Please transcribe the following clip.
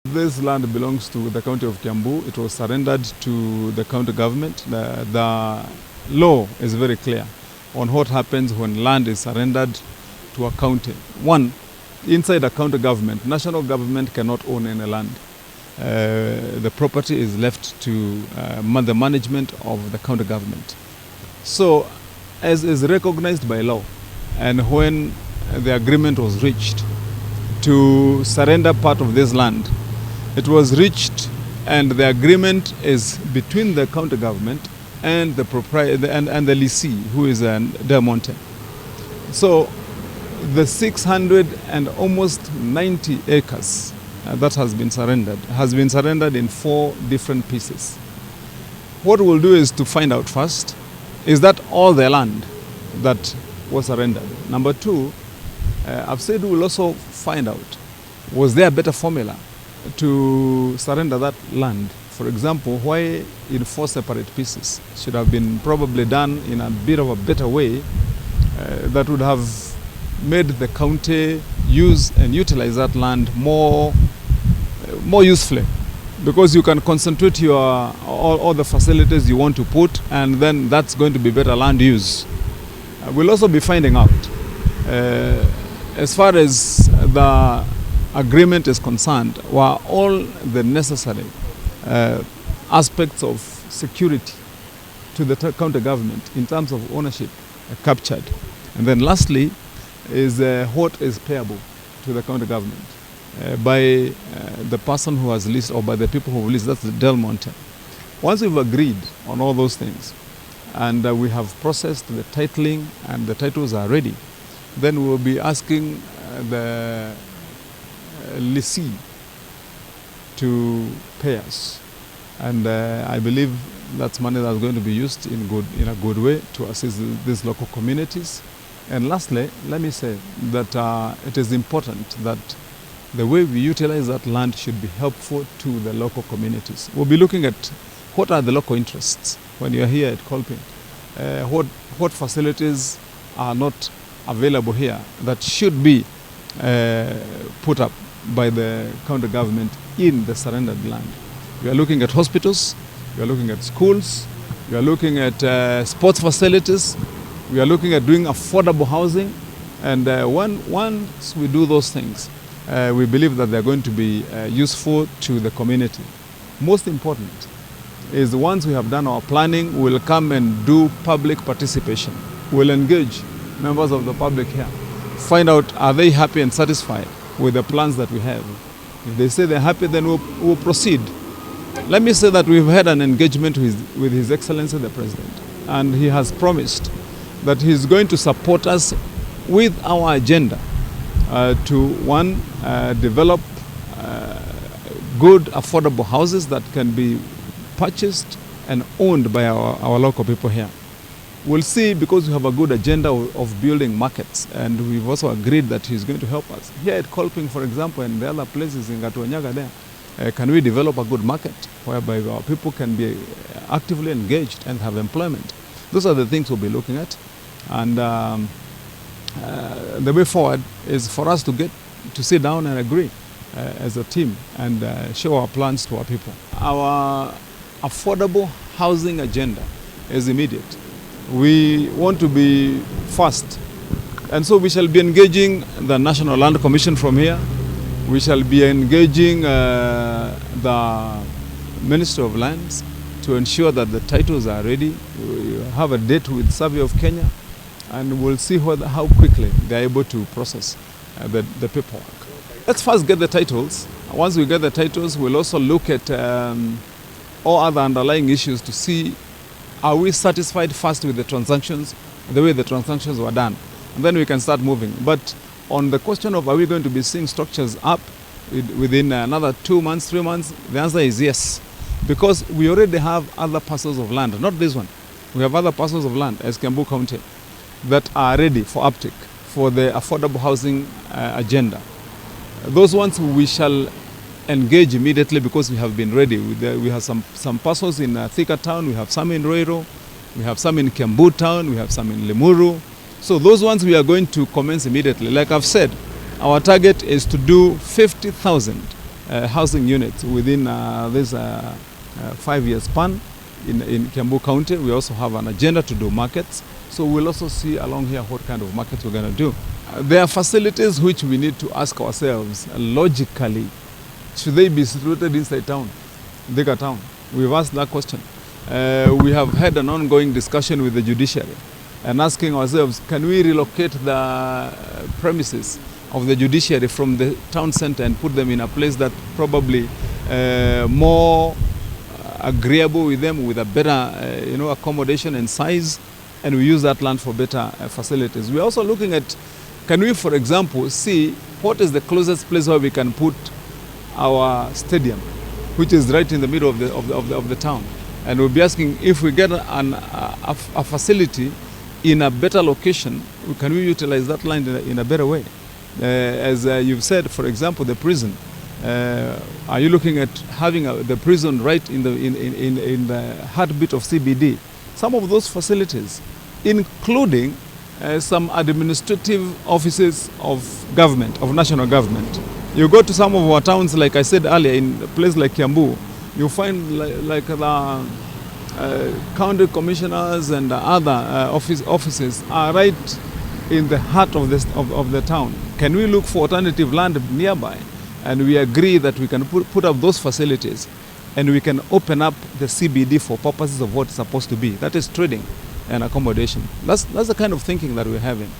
This land belongs to the county of Kiambu. It was surrendered to the county government. The law is very clear on what happens when land is surrendered to a county. One, inside a county government, national government cannot own any land. The property is left to the management of the county government. So, as is recognized by law, and when the agreement was reached to surrender part of this land, it was reached, and the agreement is between the county government and the proprietor and the lessee, who is Monte. So, the 600 and almost 90 acres that has been surrendered in 4 different pieces. What we'll do is to find out first, is that all the land that was surrendered? Number 2, I've said we'll also find out, was there a better formula to surrender that land? For example, why in 4 separate pieces? Should have been probably done in a bit of a better way that would have made the county use and utilize that land more usefully, because you can concentrate all the facilities you want to put, and then that's going to be better land use. We'll also be finding out, as far as the agreement is concerned, were all the necessary aspects of security to the county government in terms of ownership captured. And then lastly is what is payable to the county government by the person who has leased, or by the people who have leased, that's the Del Monte. Once we've agreed on all those things, and we have processed the titling and the titles are ready, then we will be asking the lessee to pay us. And I believe that's money that's going to be used in a good way to assist these local communities. And lastly, let me say that it is important that the way we utilize that land should be helpful to the local communities. We'll be looking at what are the local interests when you're here at Kolping. What facilities are not available here that should be put up by the county government in the surrendered land. We are looking at hospitals, we are looking at schools, we are looking at sports facilities, we are looking at doing affordable housing, and once we do those things, we believe that they're going to be useful to the community. Most important is once we have done our planning, we'll come and do public participation. We'll engage members of the public here, find out, are they happy and satisfied with the plans that we have? If they say they're happy, then we'll proceed. Let me say that we've had an engagement with His Excellency the President, and he has promised that he's going to support us with our agenda to develop good affordable houses that can be purchased and owned by our local people here. We'll see, because we have a good agenda of building markets, and we've also agreed that he's going to help us. Here at Kolping, for example, and the other places in Gatuanyaga there, can we develop a good market whereby our people can be actively engaged and have employment? Those are the things we'll be looking at. And the way forward is for us to sit down and agree as a team and show our plans to our people. Our affordable housing agenda is immediate. We want to be fast, and so we shall be engaging the National Land Commission from here. We shall be engaging the Ministry of Lands to ensure that the titles are ready. We have a date with Survey of Kenya, and we'll see how quickly they're able to process the paperwork. Let's first get the titles. Once we get the titles, we'll also look at all other underlying issues to see, are we satisfied first with the transactions, the way the transactions were done? And then we can start moving. But on the question of, are we going to be seeing structures up within another 2 months, 3 months, the answer is yes. Because we already have other parcels of land, not this one. We have other parcels of land as Kiambu County that are ready for uptake for the affordable housing agenda. Those ones we shall engage immediately, because we have been ready. We have some parcels in Thika town, we have some in Roiro, we have some in Kiambu town, we have some in Limuru. So those ones we are going to commence immediately. Like I've said, our target is to do 50,000 housing units within this 5-year span in Kiambu County. We also have an agenda to do markets. So we'll also see along here what kind of markets we're going to do. There are facilities which we need to ask ourselves, logically, should they be situated inside town, Thika town? We've asked that question. We have had an ongoing discussion with the judiciary and asking ourselves, can we relocate the premises of the judiciary from the town center and put them in a place that probably more agreeable with them, with a better accommodation and size, and we use that land for better facilities. We're also looking at, can we, for example, see what is the closest place where we can put our stadium, which is right in the middle of the town. And we'll be asking, if we get a facility in a better location, can we utilize that land in a better way? As you've said, for example, the prison. Are you looking at having the prison right in the heartbeat of CBD? Some of those facilities, including some administrative offices of government, of national government. You go to some of our towns, like I said earlier, in a place like Kiambu, you find like the county commissioners and other offices are right in the heart of the town. Can we look for alternative land nearby? And we agree that we can put up those facilities and we can open up the CBD for purposes of what it's supposed to be. That is trading and accommodation. That's the kind of thinking that we're having.